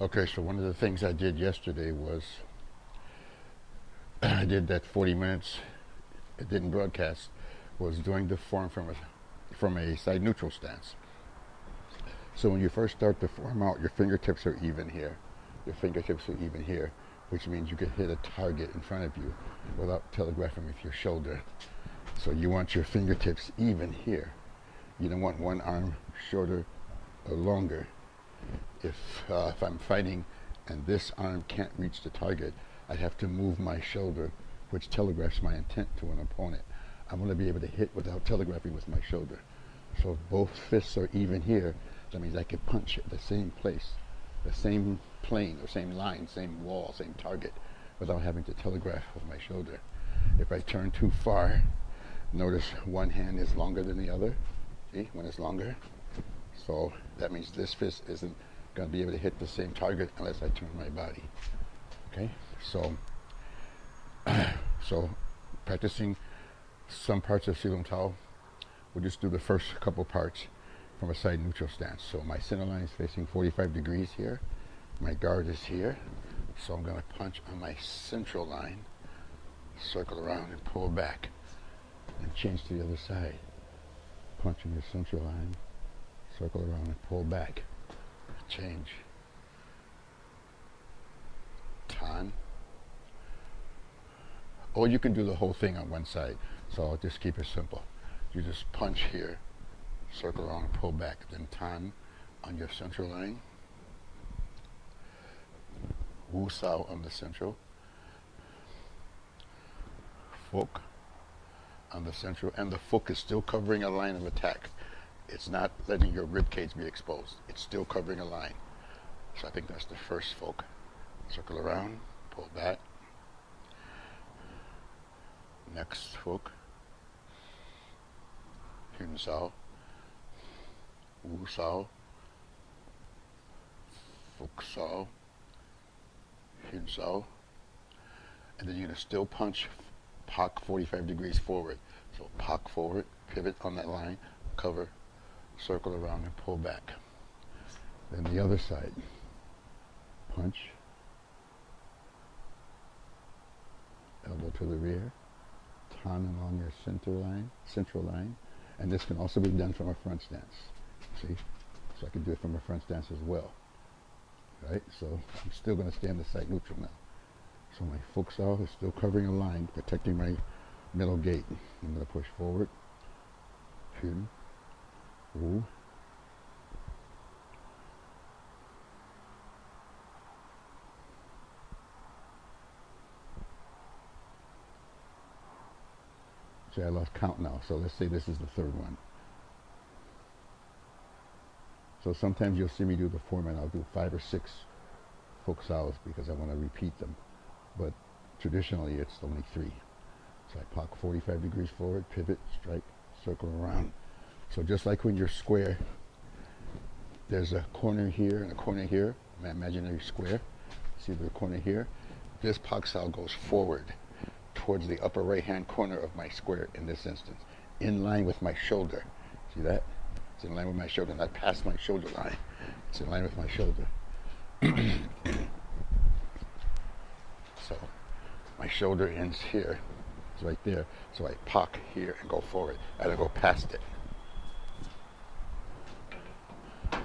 Okay, so one of the things I did yesterday was I did that 40 minutes. It didn't broadcast. Was doing the form from a side neutral stance. So when you first start the form out, your fingertips are even here. Your fingertips are even here, which means you can hit a target in front of you without telegraphing with your shoulder. So you want your fingertips even here. You don't want one arm shorter or longer. If I'm fighting and this arm can't reach the target, I'd have to move my shoulder, which telegraphs my intent to an opponent. I'm going to be able to hit without telegraphing with my shoulder. So if both fists are even here, that means I can punch at the same place, the same plane, or same line, same wall, same target, without having to telegraph with my shoulder. If I turn too far, notice one hand is longer than the other. See, one is longer. So that means this fist isn't going to be able to hit the same target unless I turn my body. Okay, so practicing some parts of Silum Tao, we'll just do the first couple parts from a side neutral stance. So my center line is facing 45 degrees here. My guard is here. So I'm going to punch on my central line, circle around and pull back, and change to the other side. Punch on your central line, circle around and pull back. Change. Tan. Or you can do the whole thing on one side. So I'll just keep it simple. You just punch here, circle around and pull back. Then tan on your central line. Wu Sao on the central. Fok on the central. And the Fok is still covering a line of attack. It's not letting your rib cage be exposed. It's still covering a line. So I think that's the first Fok. Circle around, pull back. Next Fok. Hyun Sao. Wu Sao. Fok Sao. Hyun Sao. And then you're going to still punch Pak 45 degrees forward. So Pak forward, pivot on that line, cover, circle around and pull back. Then the other side. Punch. Elbow to the rear. Tan along your central line. And this can also be done from a front stance. See? So I can do it from a front stance as well. Right? So I'm still going to stay on the side neutral now. So my Fok Sao is still covering a line, protecting my middle gate. I'm going to push forward. Hyun. Wu. See, I lost count now, so let's say this is the third one. So sometimes you'll see me do the format. I'll do 5 or 6 Fok Saos because I want to repeat them. But traditionally, it's only 3. So I Pak 45 degrees forward, pivot, strike, circle around. So just like when you're square, there's a corner here and a corner here, my imaginary square. See the corner here? This Pak Sao goes forward towards the upper right-hand corner of my square in this instance, in line with my shoulder. See that? It's in line with my shoulder, not past my shoulder line. It's in line with my shoulder. So my shoulder ends here. It's right there. So I Pak here and go forward. I don't go past it.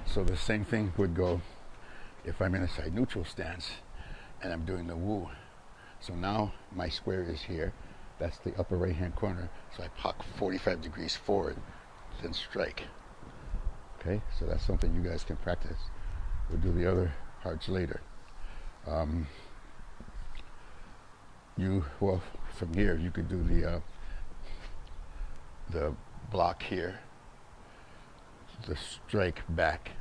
So the same thing would go if I'm in a side neutral stance and I'm doing the Wu. So now my square is here. That's the upper right hand corner. So I Pak 45 degrees forward, then strike. Okay, so that's something you guys can practice. We'll do the other parts later. From here you could do the block here, the strike back,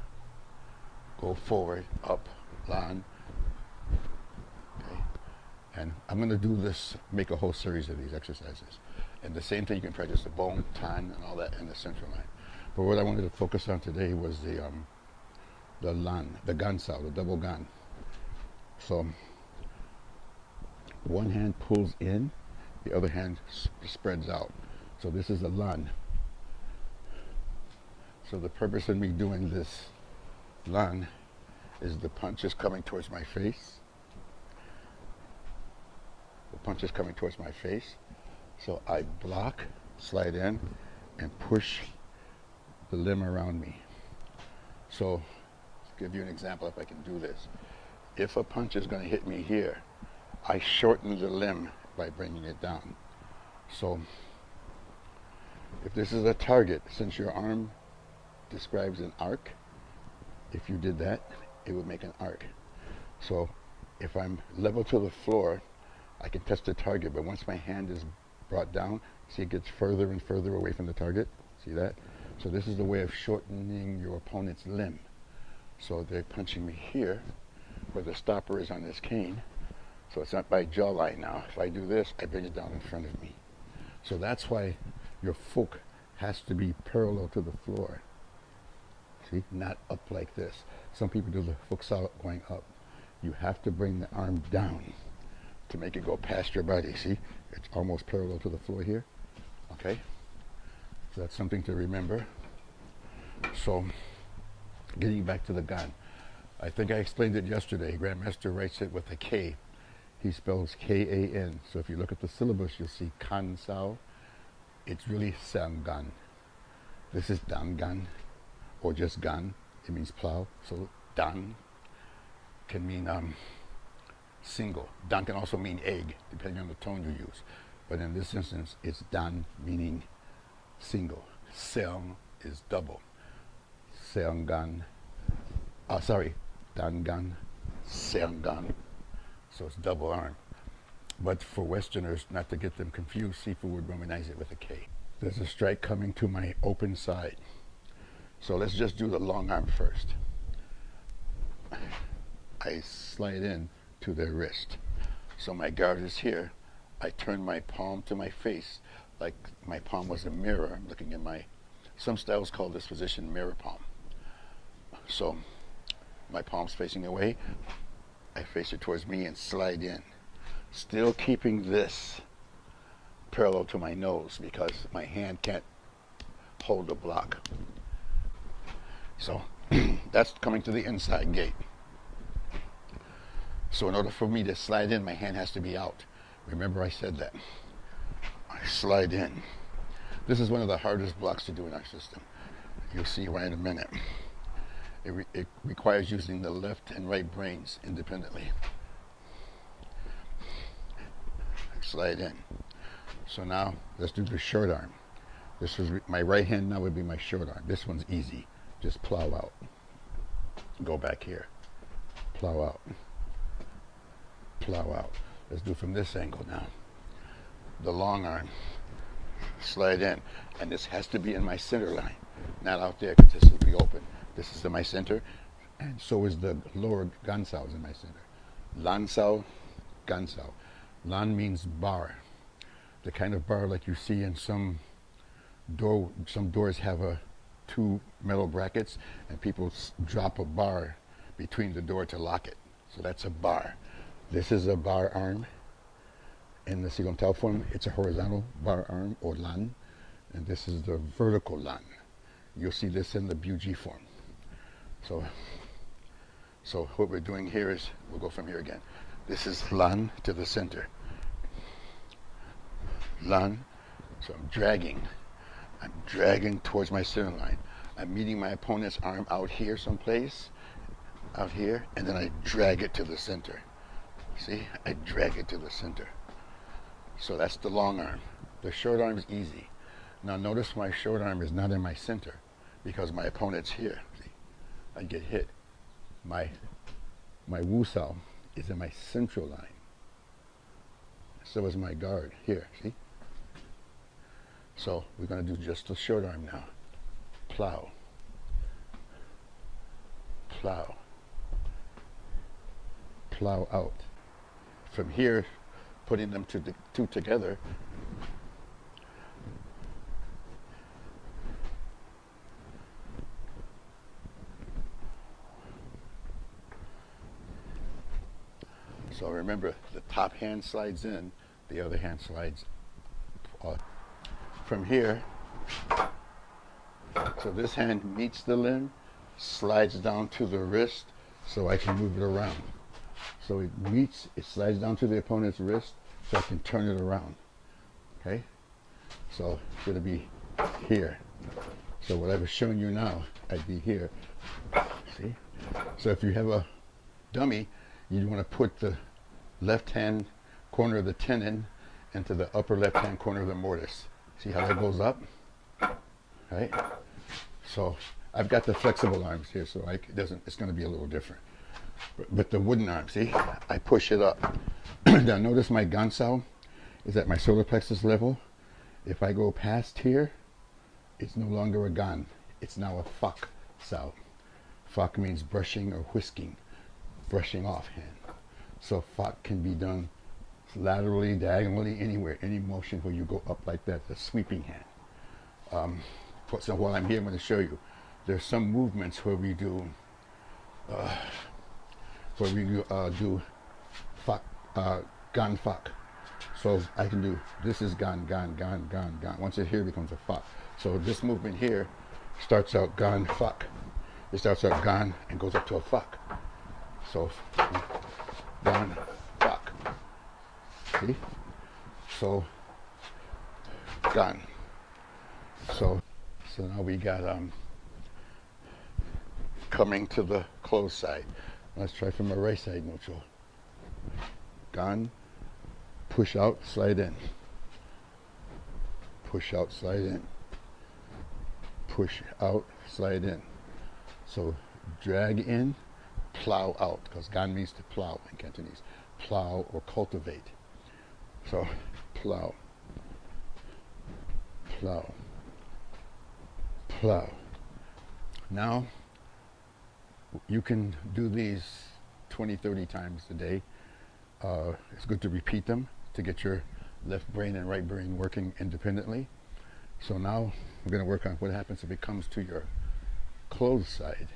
go forward, up, lan. Okay, and I'm going to do this, make a whole series of these exercises. And the same thing, you can practice the bone, tan, and all that in the central line. But what I wanted to focus on today was the lan, the gan sao, the double gan. So one hand pulls in, the other hand spreads out. So this is a lan. So the purpose of me doing this lan is the punch is coming towards my face. The punch is coming towards my face. So I block, slide in, and push the limb around me. So, to give you an example, if I can do this. If a punch is going to hit me here, I shorten the limb by bringing it down. So, if this is a target, since your arm describes an arc, if you did that, it would make an arc. So, if I'm level to the floor, I can touch the target, but once my hand is brought down, see it gets further and further away from the target. See that? So this is the way of shortening your opponent's limb. So they're punching me here, where the stopper is on this cane. So it's not by jawline now. If I do this, I bring it down in front of me. So that's why your foot has to be parallel to the floor. See, not up like this. Some people do the foot solid going up. You have to bring the arm down to make it go past your body. See, it's almost parallel to the floor here. Okay, so that's something to remember. So, getting back to the gun, I think I explained it yesterday. Grandmaster writes it with a K. He spells K-A-N. So if you look at the syllabus, you'll see kan sao. It's really sangan. This is dangan, or just gan. It means plow. So dan can mean single. Dan can also mean egg, depending on the tone you use. But in this instance, it's dan meaning single. Seong is double. Seonggan. Dangan, seonggan. So it's double arm. But for Westerners, not to get them confused, Sifu would Romanize it with a K. There's a strike coming to my open side. So let's just do the long arm first. I slide in to their wrist. So my guard is here. I turn my palm to my face like my palm was a mirror. I'm looking at some styles call this position mirror palm. So my palm's facing away. I face it towards me and slide in. Still keeping this parallel to my nose because my hand can't hold the block. So that's coming to the inside gate. So in order for me to slide in, my hand has to be out. Remember I said that. I slide in. This is one of the hardest blocks to do in our system. You'll see why in a minute. It requires using the left and right brains independently. Slide in. So now let's do the short arm. This was my right hand now would be my short arm. This one's easy. Just plow out. Go back here. Plow out. Plow out. Let's do from this angle now. The long arm. Slide in. And this has to be in my center line. Not out there because this will be open. This is in my center. And so is the lower gansao is in my center. Lansao, gansao. Lan means bar. The kind of bar like you see in some doors have two metal brackets and people drop a bar between the door to lock it. So that's a bar. This is a bar arm. In the Sigontal form, it's a horizontal bar arm or lan. And this is the vertical lan. You'll see this in the Buji form. So what we're doing here is, we'll go from here again. This is lan to the center. Lan, so I'm dragging towards my center line. I'm meeting my opponent's arm out here someplace, out here, and then I drag it to the center. See, I drag it to the center. So that's the long arm. The short arm is easy. Now notice my short arm is not in my center because my opponent's here. See, I get hit. My wusao is in my central line. So is my guard here, see? So we're going to do just the short arm now. Plow. Plow. Plow out. From here, putting them two together, so remember, the top hand slides in, the other hand slides from here. So this hand meets the limb, slides down to the wrist, so I can move it around. So it meets, it slides down to the opponent's wrist, so I can turn it around. Okay? So it's going to be here. So what I was showing you now, I'd be here. See? So if you have a dummy, you want to put the left-hand corner of the tenon into the upper left-hand corner of the mortise. See how that goes up? Right? So I've got the flexible arms here, so it's going to be a little different. But the wooden arm, see? I push it up. Now notice my gun sow is at my solar plexus level. If I go past here, it's no longer a gun. It's now a fuck sow. Fuck means brushing or whisking, brushing off hand. So fuck can be done laterally, diagonally, anywhere, any motion where you go up like that, the sweeping hand. So while I'm here, I'm going to show you. There's some movements where we do fuck, gun fuck. So I can do, this is gun, gun, gun, gun, gun. Once it here becomes a fuck. So this movement here starts out gun, fuck. It starts out gun and goes up to a fuck. So gun, fuck. See? So gun. So now we got coming to the closed side. Let's try from a right side neutral. Gun, push out, slide in. Push out, slide in. Push out, slide in. So drag in, plow out, because gun means to plow in Cantonese. Plow or cultivate. So plow, plow, plow. Now you can do these 20, 30 times a day. It's good to repeat them to get your left brain and right brain working independently. So now we're going to work on what happens if it comes to your closed side.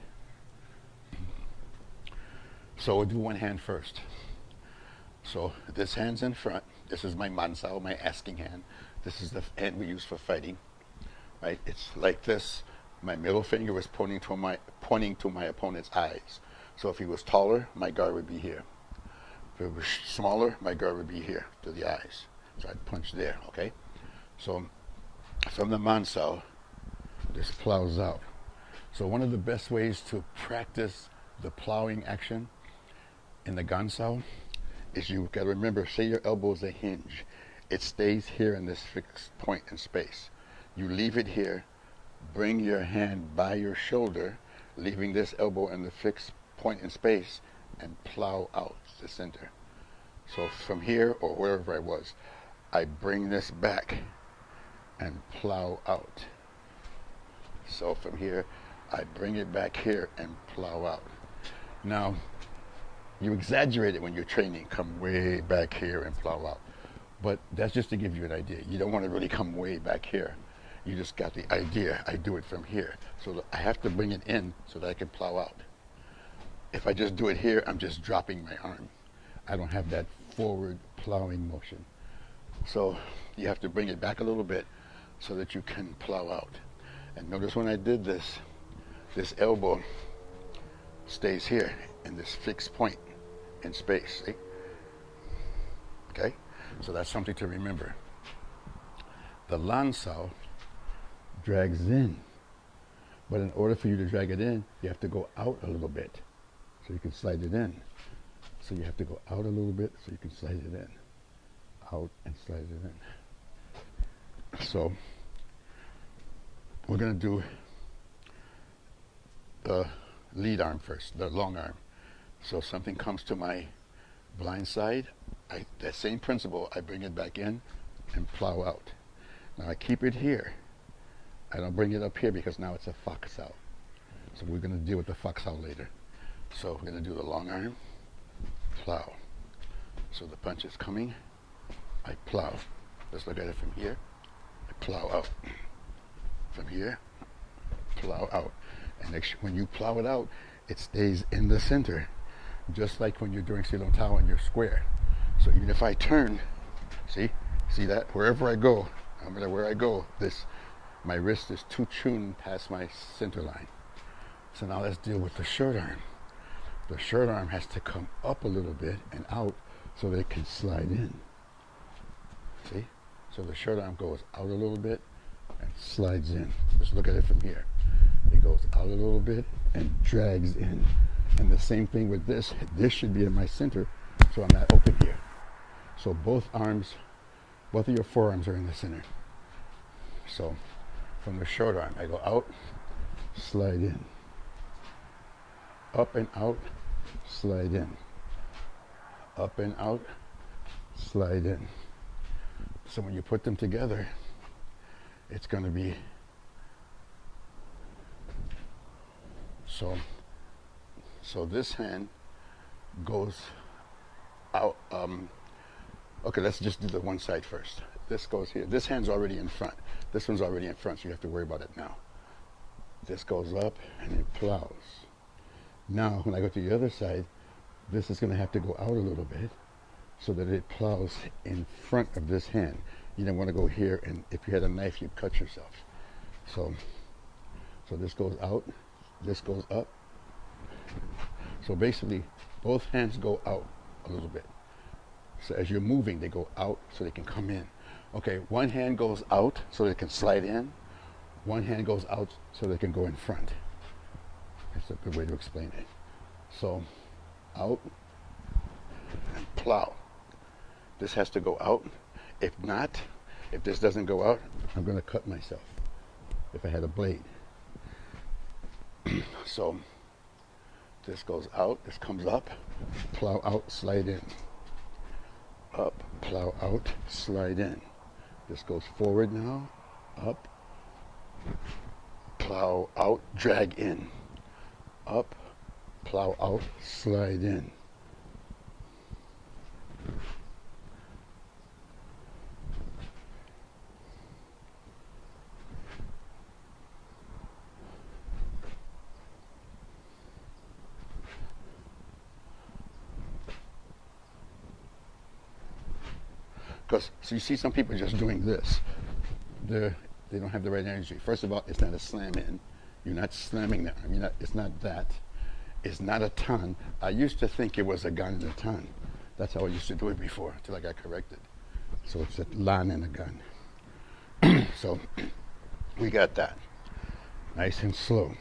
So we'll do one hand first. So this hand's in front. This is my mansao, my asking hand. This is the hand we use for fighting. Right? It's like this. My middle finger was pointing to my opponent's eyes. So if he was taller, my guard would be here. If it was smaller, my guard would be here to the eyes. So I'd punch there, okay? So from the mansao, this plows out. So one of the best ways to practice the plowing action in the gansao is you got to remember, say your elbow is a hinge. It stays here in this fixed point in space. You leave it here, bring your hand by your shoulder, leaving this elbow in the fixed point in space, and plow out the center. So from here or wherever I was, I bring this back and plow out. So from here, I bring it back here and plow out. Now, you exaggerate it when you're training, come way back here and plow out. But that's just to give you an idea. You don't want to really come way back here. You just got the idea. I do it from here. So I have to bring it in so that I can plow out. If I just do it here, I'm just dropping my arm. I don't have that forward plowing motion. So you have to bring it back a little bit so that you can plow out. And notice when I did this, this elbow stays here in this fixed point in space, see? Okay? So that's something to remember. The lansao drags in. But in order for you to drag it in, you have to go out a little bit so you can slide it in. So you have to go out a little bit so you can slide it in. Out and slide it in. So we're going to do the lead arm first, the long arm. So if something comes to my blind side, that same principle, I bring it back in and plow out. Now I keep it here. I don't bring it up here because now it's a fox out. So we're going to deal with the fox out later. So we're going to do the long arm, plow. So the punch is coming, I plow. Let's look at it from here. I plow out. From here, plow out. And when you plow it out, it stays in the center. Just like when you're doing Silong Tao and you're square. So even if I turn, see that? Wherever I go, no matter where I go, my wrist is too tuned past my center line. So now let's deal with the short arm. The short arm has to come up a little bit and out so that it can slide in. See? So the short arm goes out a little bit and slides in. Just look at it from here. It goes out a little bit and drags in. And the same thing with this. This should be in my center, so I'm not open here. So both arms, both of your forearms are in the center. So from the short arm, I go out, slide in. Up and out, slide in. Up and out, slide in. So when you put them together, it's going to be so this hand goes out. Okay, let's just do the one side first. This goes here. This hand's already in front. This one's already in front, so you have to worry about it now. This goes up and it plows. Now, when I go to the other side, this is going to have to go out a little bit so that it plows in front of this hand. You don't want to go here, and if you had a knife, you'd cut yourself. So this goes out, this goes up. So basically, both hands go out a little bit. So as you're moving, they go out so they can come in. Okay, one hand goes out so they can slide in. One hand goes out so they can go in front. That's a good way to explain it. So, out and plow. This has to go out. If not, if this doesn't go out, I'm going to cut myself if I had a blade. So, this goes out, this comes up, plow out, slide in. Up, plow out, slide in. This goes forward now, up, plow out, drag in. Up, plow out, slide in. Because, so you see some people just doing this. They don't have the right energy. First of all, it's not a slam in. You're not slamming the arm. It's not that. It's not a ton. I used to think it was a gun and a ton. That's how I used to do it before, until I got corrected. So it's a lan and a gun. So we got that. Nice and slow.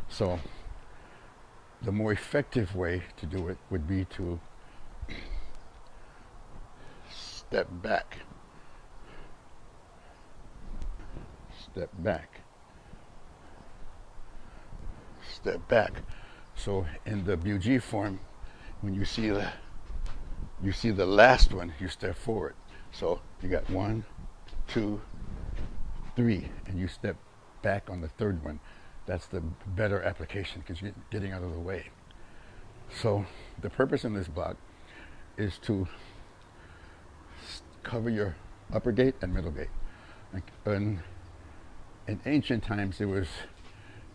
So the more effective way to do it would be to step back. Step back. Step back. So in the BUG form, when you see the last one, you step forward. So you got 1, 2, 3, and you step back on the third one. That's the better application because you're getting out of the way. So the purpose in this block is to cover your upper gate and middle gate. In ancient times, it was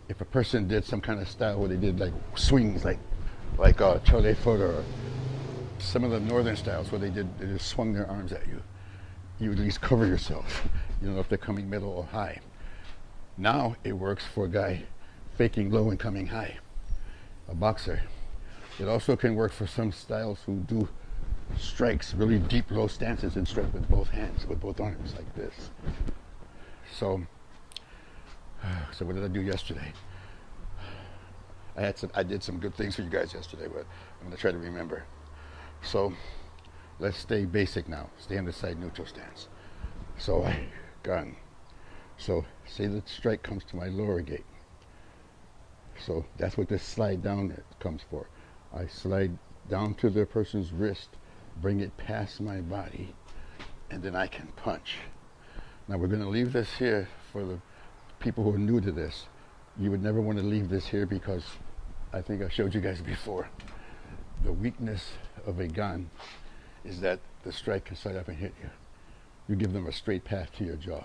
if a person did some kind of style where they did like swings, like chole foot, or some of the northern styles where they just swung their arms at you. You would at least cover yourself. You don't know if they're coming middle or high. Now it works for a guy faking low and coming high, a boxer. It also can work for some styles who do strikes, really deep low stances, and strike with both hands, with both arms, like this. So what did I do yesterday? I did some good things for you guys yesterday, but I'm gonna try to remember. So let's stay basic now. Stay on the side neutral stance. So gun. So say the strike comes to my lower gate. So that's what this slide down comes for. I slide down to the person's wrist, bring it past my body, and then I can punch. Now we're going to leave this here for the people who are new to this. You would never want to leave this here because I think I showed you guys before. The weakness of a gun is that the strike can slide up and hit you. You give them a straight path to your jaw.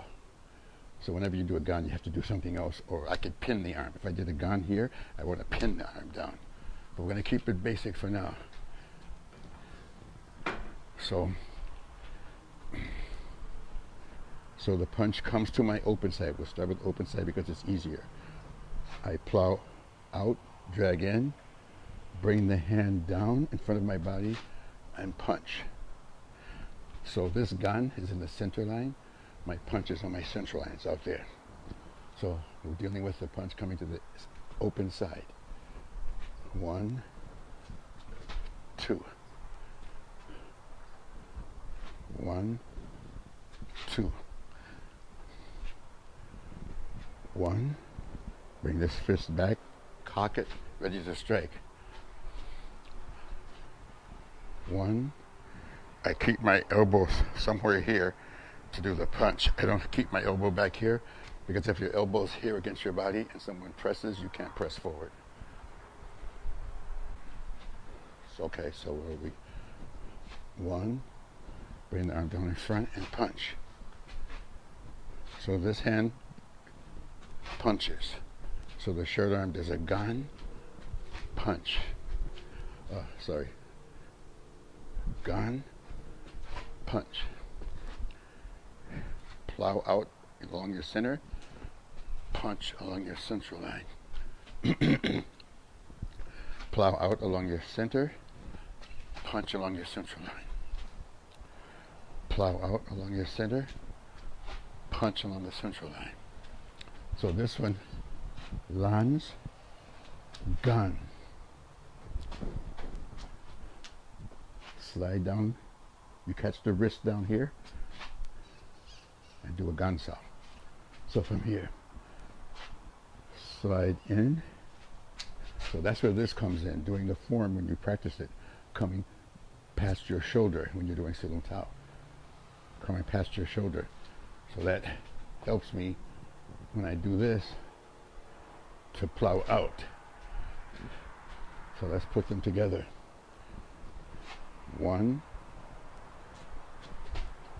So whenever you do a gun, you have to do something else, or I could pin the arm. If I did a gun here, I want to pin the arm down. But we're going to keep it basic for now. So the punch comes to my open side. We'll start with open side because it's easier. I plow out, drag in, bring the hand down in front of my body, and punch. So this gun is in the center line. My punch is on my central line. It's out there. So we're dealing with the punch coming to the open side. 1, 2. 1, 2. 1. Bring this fist back, cock it, ready to strike. 1. I keep my elbow somewhere here to do the punch. I don't keep my elbow back here because if your elbow's here against your body and someone presses, you can't press forward. So, okay, so where are we? 1. Bring the arm down in front and punch. So this hand punches. So the short arm does a gun, punch. Gun, punch. Plow out along your center, punch along your central line. Plow out along your center, punch along your central line. Plow out along your center, punch along the central line. So this one, lands, gun. Slide down, you catch the wrist down here, and do a gun saw. So from here, slide in. So that's where this comes in, doing the form when you practice it, coming past your shoulder when you're doing Silum Tao. Coming past your shoulder. So that helps me when I do this to plow out. So let's put them together. 1,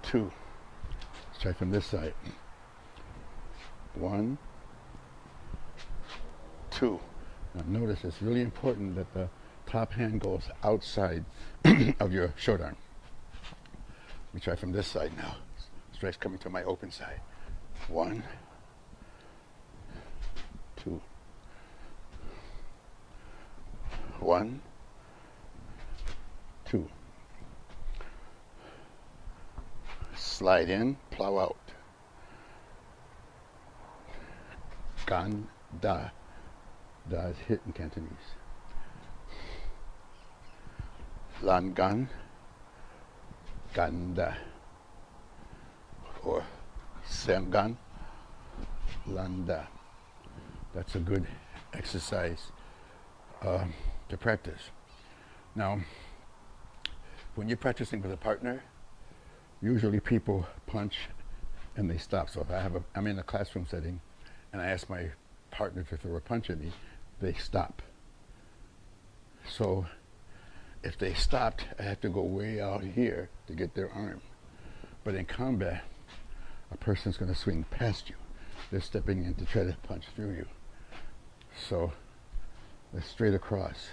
2. Let's try from this side. 1, 2. Now notice it's really important that the top hand goes outside of your short arm. Let me try from this side now. Strike's coming to my open side. 1, 2. 1, 2. Slide in, plow out. Gan, da. Da is hit in Cantonese. Lan gan, gan da. Or sem gan, lan da. That's a good exercise to practice. Now, when you're practicing with a partner, usually people punch and they stop. So if I'm in a classroom setting and I ask my partner to throw a punch at me, they stop. So if they stopped, I have to go way out here to get their arm. But in combat, a person's going to swing past you. They're stepping in to try to punch through you. So they're straight across.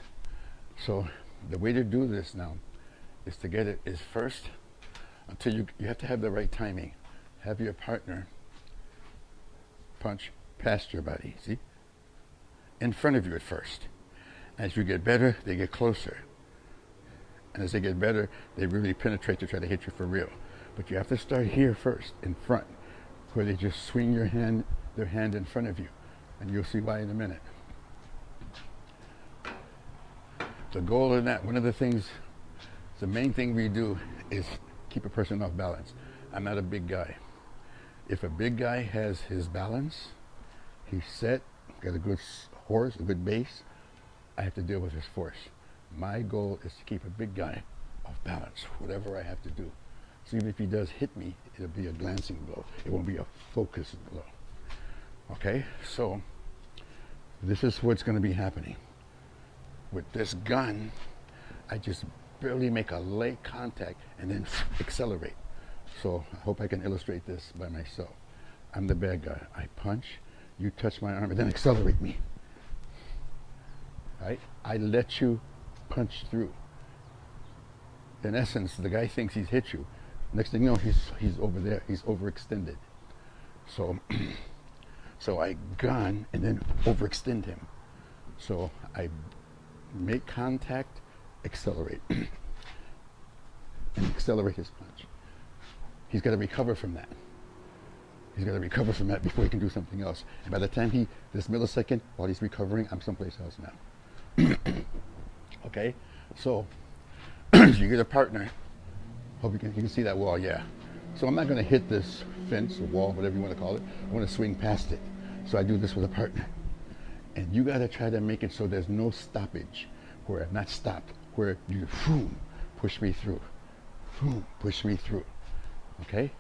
So the way to do this now is to get it is first, until you have to have the right timing. Have your partner punch past your body, see? In front of you at first. As you get better, they get closer. And as they get better, they really penetrate to try to hit you for real. But you have to start here first, in front, where they just swing their hand in front of you. And you'll see why in a minute. The goal of that, one of the things, the main thing we do is keep a person off balance. I'm not a big guy. If a big guy has his balance, he's set, got a good horse, a good base, I have to deal with his force. My goal is to keep a big guy off balance, whatever I have to do. So even if he does hit me, it'll be a glancing blow. It won't be a focused blow. Okay, so this is what's going to be happening. With this gun, I just barely make a light contact and then accelerate. So I hope I can illustrate this by myself. I'm the bad guy. I punch, you touch my arm, and then accelerate me. Right? I let you punch through. In essence, the guy thinks he's hit you. Next thing you know, he's over there. He's overextended. So, so I gun and then overextend him. So I make contact, accelerate, and accelerate his punch. He's got to recover from that. He's got to recover from that before he can do something else. And by the time this millisecond, while he's recovering, I'm someplace else now. Okay? So, you get a partner. Hope you can see that wall, yeah. So I'm not going to hit this fence or wall, whatever you want to call it. I want to swing past it. So I do this with a partner. And you got to try to make it so there's no stoppage, where not stopped, where you push me through, push me through. Okay?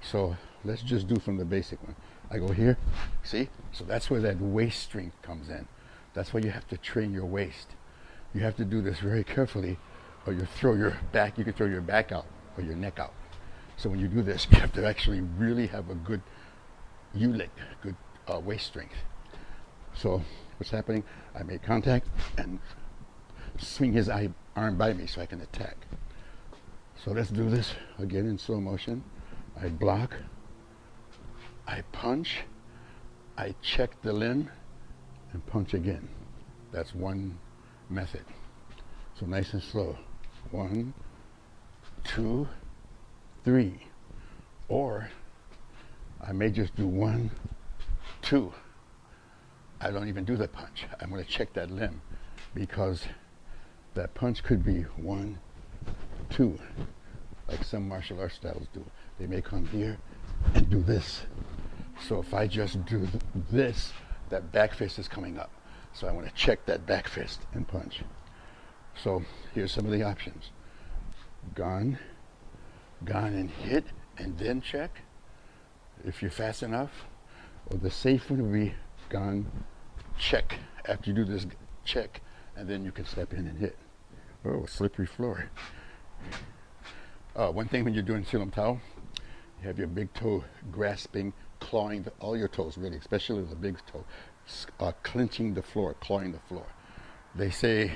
So let's just do from the basic one. I go here, see? So that's where that waist strength comes in. That's why you have to train your waist. You have to do this very carefully, or you throw your back, you can throw your back out or your neck out. So when you do this, you have to actually really have a good ULIT, good waist strength. So what's happening? I make contact and swing his arm by me so I can attack. So let's do this again in slow motion. I block, I punch, I check the limb, and punch again. That's one method. So nice and slow. 1, 2, 3. Or I may just do 1, 2. I don't even do the punch. I'm going to check that limb because that punch could be 1, 2, like some martial arts styles do. They may come here and do this. So if I just do this, that back fist is coming up. So I want to check that back fist and punch. So here's some of the options. Gone and hit, and then check, if you're fast enough. Or the safe one would be gone, check. After you do this, check, and then you can step in and hit. Oh, slippery floor. One thing when you're doing Silam Tao, you have your big toe grasping, clawing all your toes, really, especially the big toe, clenching the floor, clawing the floor. They say,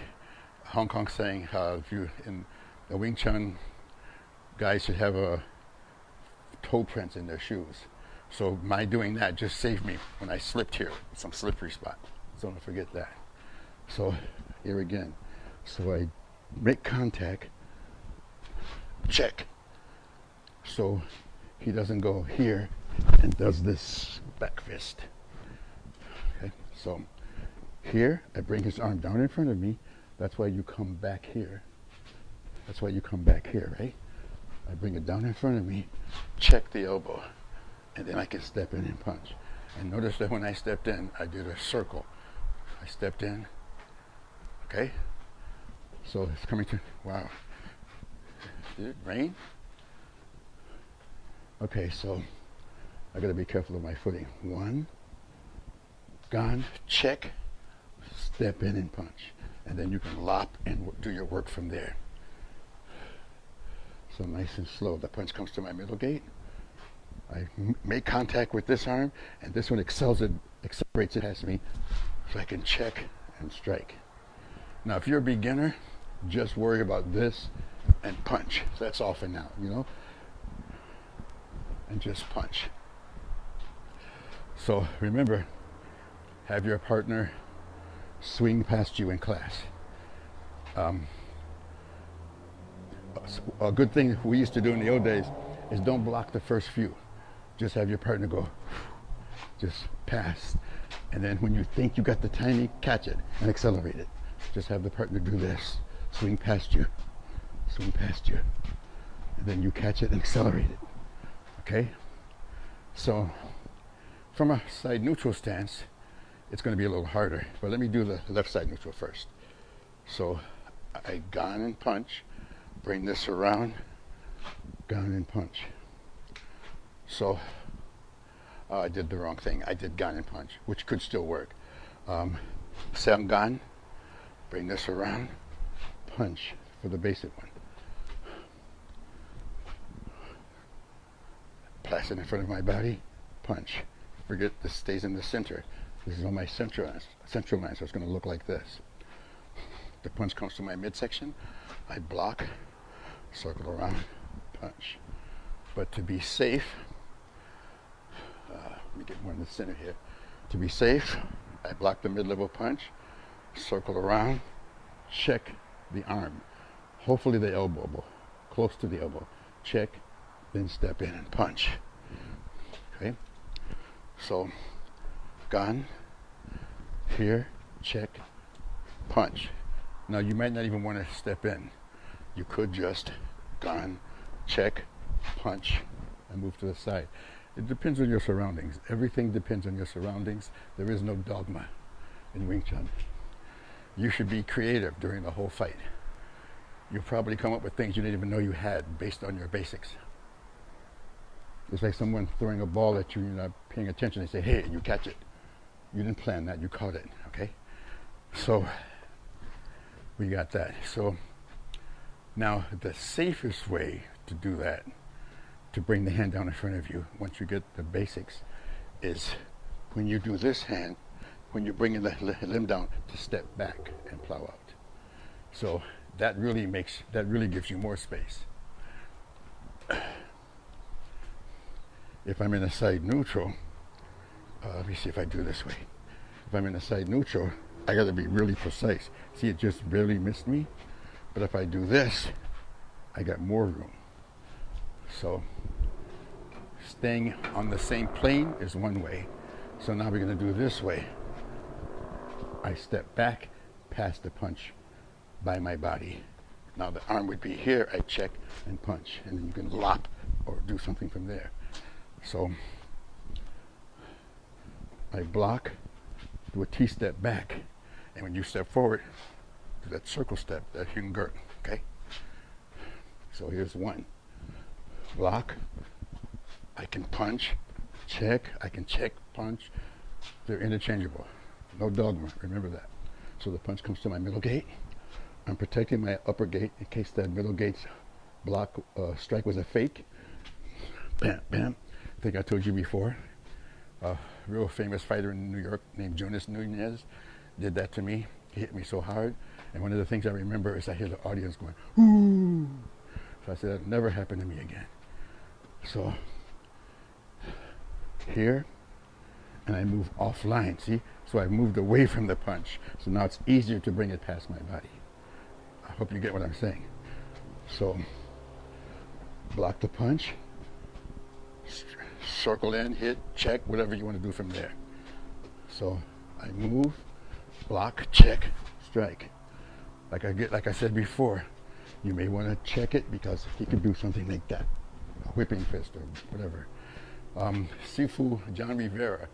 Hong Kong saying, if you in the Wing Chun, guys should have a toe prints in their shoes. So my doing that just saved me when I slipped here, some slippery spot. So don't forget that. So here again. So I make contact, check. So he doesn't go here and does this back fist. Okay, so here I bring his arm down in front of me. That's why you come back here. That's why you come back here, right? I bring it down in front of me, check the elbow, and then I can step in and punch. And notice that when I stepped in, I did a circle. I stepped in, okay? So it's coming to, wow. Did it rain? Okay, so I gotta be careful of my footing. 1, gone, check, step in and punch. And then you can lop and do your work from there. So nice and slow. The punch comes to my middle gate. I make contact with this arm, and this one accelerates it past me, so I can check and strike. Now, if you're a beginner, just worry about this and punch. So that's all for now, you know? And just punch. So remember, have your partner swing past you in class. A good thing we used to do in the old days is don't block the first few. Just have your partner go, just pass. And then when you think you got the timing, catch it and accelerate it. Just have the partner do this, swing past you, and then you catch it and accelerate it. Okay? So from a side neutral stance, it's going to be a little harder, but let me do the left side neutral first. So I gone and punch, bring this around, gone and punch. So I did the wrong thing. I did gone and punch, which could still work. Say I'm gone, bring this around, punch for the basic one. Place it in front of my body, punch. Forget this stays in the center. This is on my central line, so it's going to look like this. The punch comes to my midsection. I block, circle around, punch. But to be safe, let me get more in the center here. To be safe, I block the mid-level punch, circle around, check the arm, hopefully the elbow, close to the elbow, check, then step in and punch. Okay, so gun, here, check, punch. Now you might not even want to step in. You could just gun, check, punch, and move to the side. It depends on your surroundings. Everything depends on your surroundings. There is no dogma in Wing Chun. You should be creative during the whole fight. You'll probably come up with things you didn't even know you had based on your basics. It's like someone throwing a ball at you, you're not paying attention. They say, hey, and you catch it. You didn't plan that, you caught it, okay? So, we got that. So, now the safest way to do that, to bring the hand down in front of you, once you get the basics, is when you do this hand, when you're bringing the limb down, to step back and plow out. So that really gives you more space. If I'm in a side neutral, let me see if I do this way. If I'm in a side neutral, I gotta be really precise. See, it just barely missed me. But if I do this, I got more room. So staying on the same plane is one way. So now we're gonna do this way. I step back past the punch by my body. Now the arm would be here, I check and punch, and then you can lop or do something from there. So I block, do a T-step back, and when you step forward, do that circle step, that hingert, okay? So here's one. Block, I can punch, check, I can check, punch. They're interchangeable. No dogma, remember that. So the punch comes to my middle gate. I'm protecting my upper gate in case that middle gate's block strike was a fake. Bam, bam. I think I told you before. A real famous fighter in New York named Jonas Nunez did that to me. He hit me so hard. And one of the things I remember is I hear the audience going, ooh. So I said, that'll never happen to me again. So here, and I move offline, see? So I moved away from the punch. So now it's easier to bring it past my body. I hope you get what I'm saying. So block the punch, circle in, hit, check, whatever you want to do from there. So I move, block, check, strike. Like I said before, you may want to check it because he could do something like that, a whipping fist or whatever. Sifu John Rivera,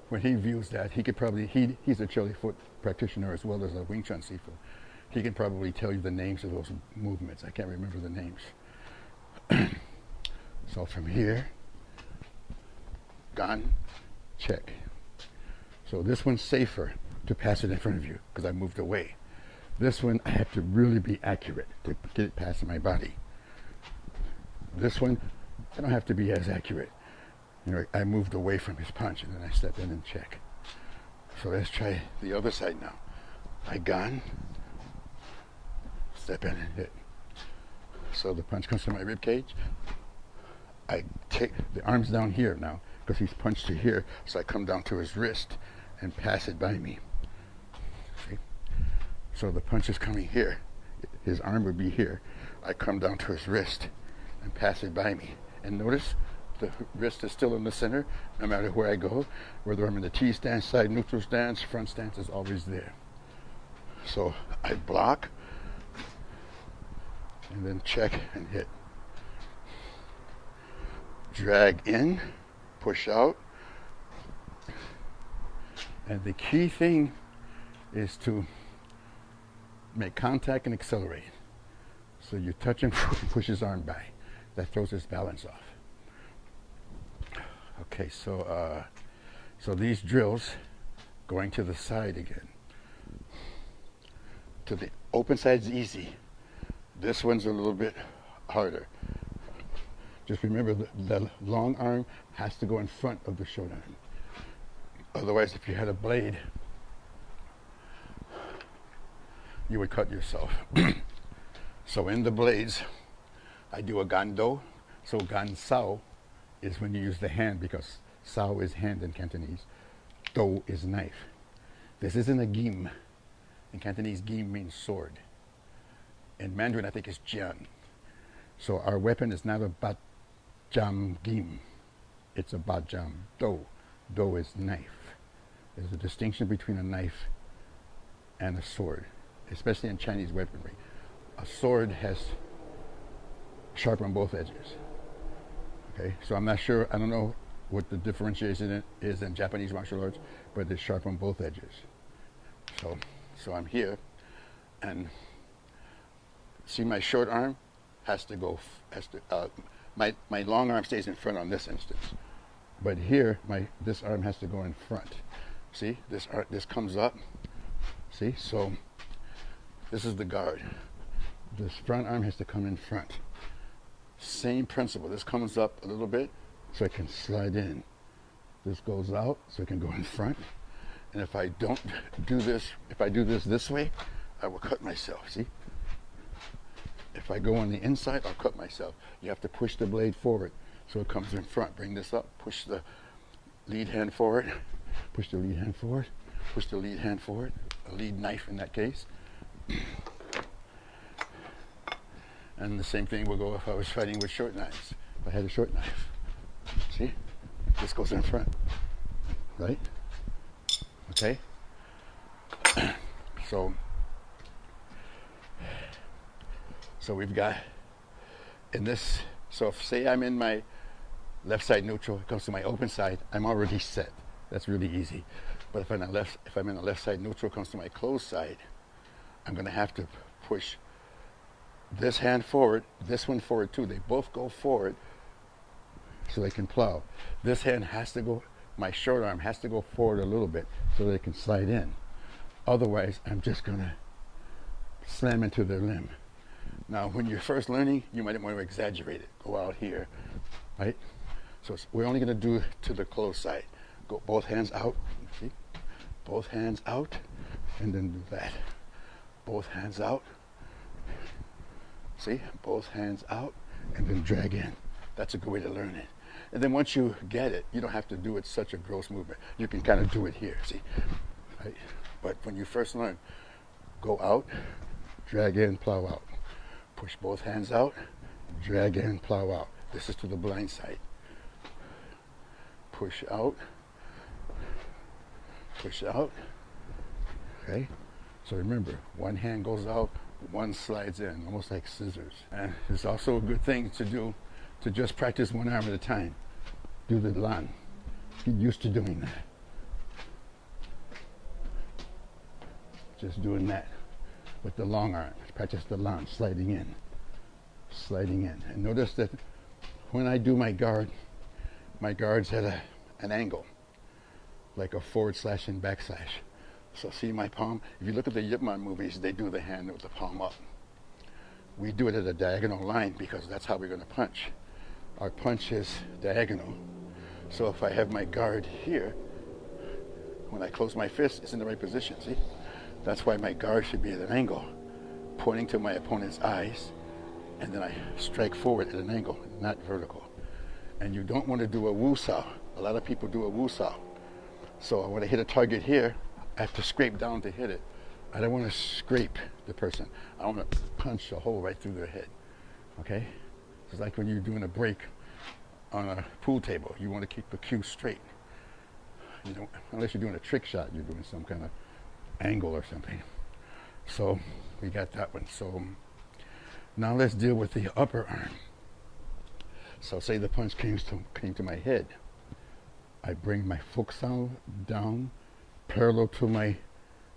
when he views that, he could probably, he's a Chile foot practitioner as well as a Wing Chun Sifu. He can probably tell you the names of those movements. I can't remember the names. So from here, gun, check. So this one's safer to pass it in front of you because I moved away. This one, I have to really be accurate to get it past my body. This one, I don't have to be as accurate. You know, I moved away from his punch and then I step in and check. So let's try the other side now. I gun, step in and hit. So the punch comes to my rib cage. I take the arm's down here now because he's punched to here. So I come down to his wrist and pass it by me. See? So the punch is coming here. His arm would be here. I come down to his wrist and pass it by me. And notice the wrist is still in the center no matter where I go. Whether I'm in the T stance, side neutral stance, front stance is always there. So I block and then check and hit. Drag in, push out. And the key thing is to make contact and accelerate. So you touch him, push his arm by. That throws his balance off. Okay, so these drills, going to the side again. To the open side's easy. This one's a little bit harder. Just remember the long arm has to go in front of the short arm. Otherwise, if you had a blade, you would cut yourself. So in the blades, I do a gando. So gan sao is when you use the hand because sao is hand in Cantonese. Do is knife. This isn't a gim. In Cantonese, gim means sword. In Mandarin, I think it's jian. So our weapon is not a bat jam gim. It's a bat jam do. Do is knife. There's a distinction between a knife and a sword, especially in Chinese weaponry. A sword has sharp on both edges. Okay, so I'm not sure, I don't know what the differentiation is in Japanese martial arts, but it's sharp on both edges. So I'm here, and see my short arm my long arm stays in front on this instance, but here this arm has to go in front. See, this comes up. See, so this is the guard. This front arm has to come in front. Same principle. This comes up a little bit so it can slide in. This goes out so it can go in front. And if I don't do this, if I do this way, I will cut myself. See? If I go on the inside, I'll cut myself. You have to push the blade forward so it comes in front. Bring this up, push the lead hand forward, push the lead hand forward, push the lead hand forward, a lead knife in that case. And the same thing will go if I was fighting with short knives. If I had a short knife. See? This goes in front. Right? Okay? So we've got in this, so if say I'm in my left side neutral, it comes to my open side, I'm already set. That's really easy. But if I'm in the left side neutral, it comes to my closed side, I'm gonna have to push this hand forward, this one forward too. They both go forward so they can plow. This hand has to go, my short arm has to go forward a little bit so they can slide in. Otherwise, I'm just gonna slam into their limb. Now, when you're first learning, you might want to exaggerate it. Go out here, right? So we're only gonna do to the closed side. Go both hands out, see? Both hands out, and then do that. Both hands out. See, both hands out, and then drag in. That's a good way to learn it. And then once you get it, you don't have to do it such a gross movement. You can kind of do it here, see? Right? But when you first learn, go out, drag in, plow out. Push both hands out, drag in, plow out. This is to the blind side. Push out, okay? So remember, one hand goes out, one slides in, almost like scissors. And it's also a good thing to do to just practice one arm at a time. Do the lan. Get used to doing that. Just doing that with the long arm. Practice the lan, sliding in. And notice that when I do my guard's at an angle, like a forward slash and back slash. So see my palm? If you look at the Yip Man movies, they do the hand with the palm up. We do it at a diagonal line because that's how we're going to punch. Our punch is diagonal. So if I have my guard here, when I close my fist, it's in the right position, see? That's why my guard should be at an angle, pointing to my opponent's eyes, and then I strike forward at an angle, not vertical. And you don't want to do a woo sao. A lot of people do a woo sao. So when I hit a target here, I have to scrape down to hit it. I don't want to scrape the person. I want to punch a hole right through their head. Okay? It's like when you're doing a break on a pool table. You want to keep the cue straight. You know, unless you're doing a trick shot, you're doing some kind of angle or something. So we got that one. So now let's deal with the upper arm. So say the punch came to my head. I bring my fuksao down parallel to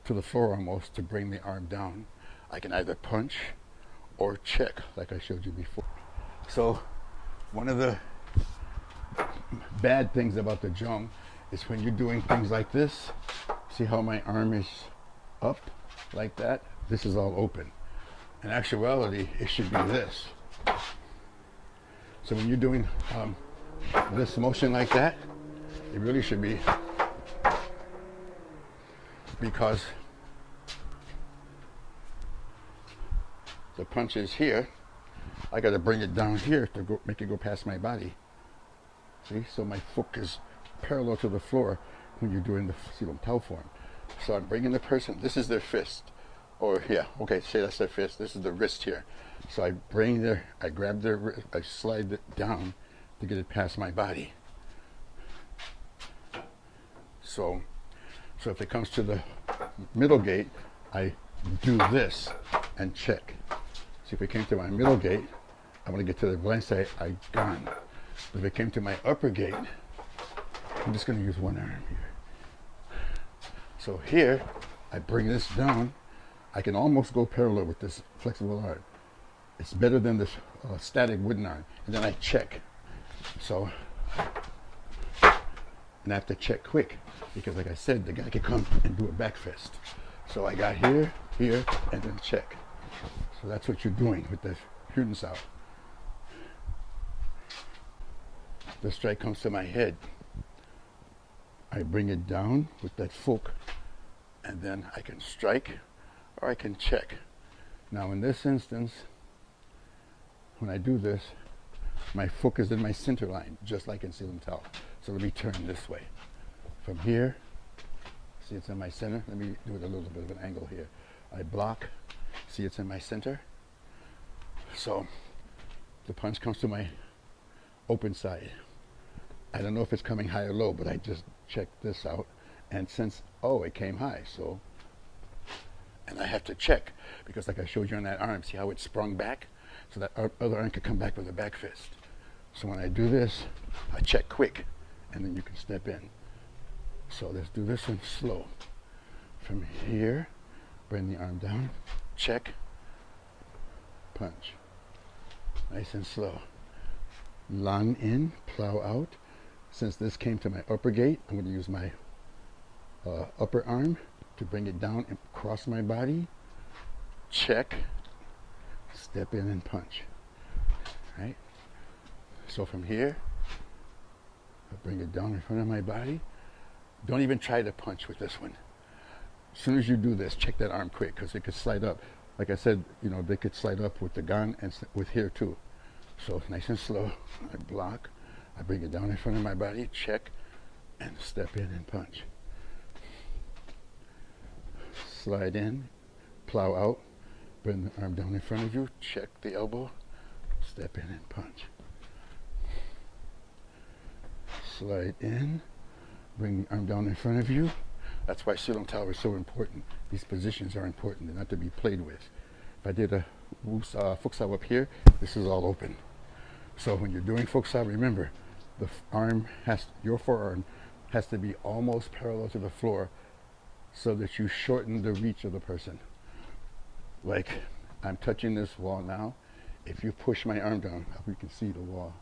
the floor almost to bring the arm down. I can either punch or check like I showed you before. So one of the bad things about the jung is when you're doing things like this, see how my arm is up like that? This is all open. In actuality, it should be this. So when you're doing this motion like that, it really should be, because the punch is here, I got to bring it down here to make it go past my body. See, so my foot is parallel to the floor when you're doing the tau form. So I'm bringing the person, this is their fist. Or yeah, okay, say that's the fist. This is the wrist here. So I grab their, I slide it down to get it past my body. So, so if it comes to the middle gate, I do this and check. See, if it came to my middle gate, I want to get to the blind side, I gone. But if it came to my upper gate, I'm just going to use one arm here. So here, I bring this down. I can almost go parallel with this flexible arm. It's better than this static wooden arm. And then I check. So, and I have to check quick because, like I said, the guy can come and do a back fist. So I got here, here, and then check. So that's what you're doing with the shooting out. The strike comes to my head. I bring it down with that fork, and then I can strike or I can check. Now in this instance, when I do this, my fork is in my center line, just like in Selim Tower. So let me turn this way. From here, see it's in my center. Let me do it a little bit of an angle here. I block, see it's in my center. So the punch comes to my open side. I don't know if it's coming high or low, but I just checked this out. And since, oh, it came high, so, and I have to check, because like I showed you on that arm, see how it sprung back? So that other arm could come back with a back fist. So when I do this, I check quick, and then you can step in. So let's do this one slow. From here, bring the arm down, check, punch. Nice and slow. Line in, plow out. Since this came to my upper gate, I'm going to use my upper arm to bring it down and cross my body. Check, step in and punch. Right? So from here, I bring it down in front of my body. Don't even try to punch with this one. As soon as you do this, check that arm quick because it could slide up. Like I said, you know, they could slide up with the gun and with here too. So nice and slow, I block. I bring it down in front of my body, check, and step in and punch. Slide in, plow out, bring the arm down in front of you, check the elbow, step in and punch. Slide in, bring the arm down in front of you. That's why Selim Tower is so important. These positions are important. They're not to be played with. If I did a futsal up here, this is all open. So when you're doing futsal, remember, the arm your forearm has to be almost parallel to the floor so that you shorten the reach of the person. Like I'm touching this wall now. If you push my arm down, you can see the wall.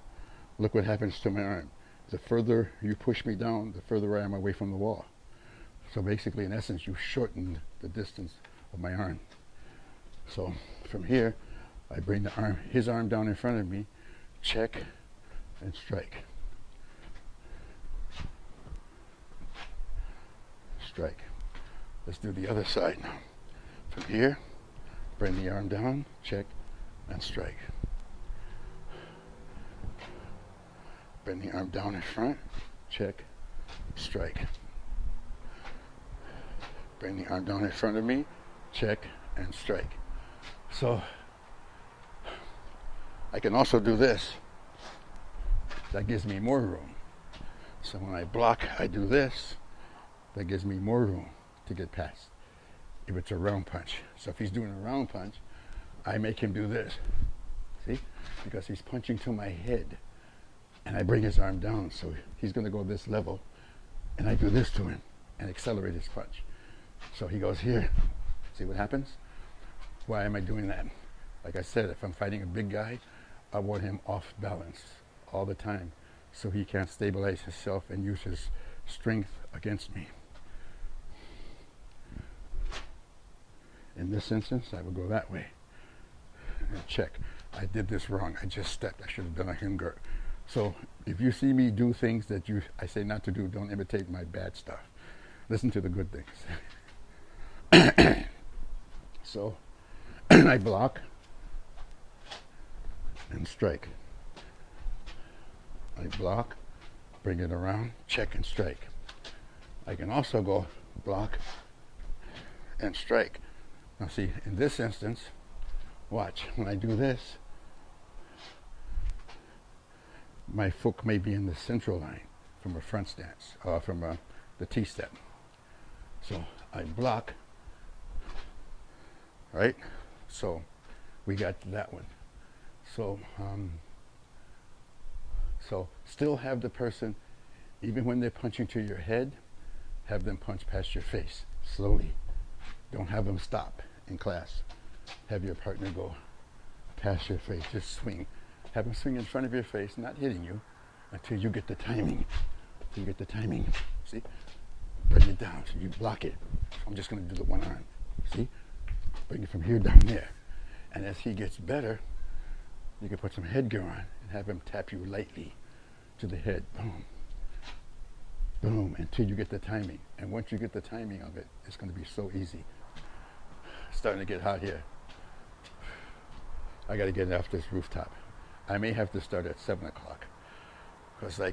Look what happens to my arm. The further you push me down, the further I am away from the wall. So basically, in essence, you shortened the distance of my arm. So from here, I bring his arm down in front of me, check, and strike. Strike. Let's do the other side now. From here, bring the arm down, check, and strike. Bring the arm down in front, check, strike. Bring the arm down in front of me, check, and strike. So I can also do this. That gives me more room. So when I block, I do this. That gives me more room to get past if it's a round punch. So if he's doing a round punch, I make him do this. See? Because he's punching to my head. And I bring his arm down, so he's going to go this level. And I do this to him and accelerate his punch. So he goes here. See what happens? Why am I doing that? Like I said, if I'm fighting a big guy, I want him off balance all the time so he can't stabilize himself and use his strength against me. In this instance, I would go that way and check. I did this wrong. I just stepped. I should have done a hinger. So if you see me do things that I say not to do, don't imitate my bad stuff. Listen to the good things. So I block and strike. I block, bring it around, check and strike. I can also go block and strike. Now see, in this instance, watch, when I do this, my foot may be in the central line from a front stance, from the T-step. So I block, right? So we got that one. So, so still have the person, even when they're punching to your head, have them punch past your face, slowly. Don't have them stop in class. Have your partner go past your face, just swing. Have them swing in front of your face, not hitting you, until you get the timing. Until you get the timing, see? Bring it down, so you block it. I'm just gonna do the one arm, see? Bring it from here down there. And as he gets better, you can put some headgear on and have him tap you lightly to the head, boom. Boom, until you get the timing. And once you get the timing of it, it's gonna be so easy. It's starting to get hot here. I gotta get off this rooftop. I may have to start at 7 o'clock, because like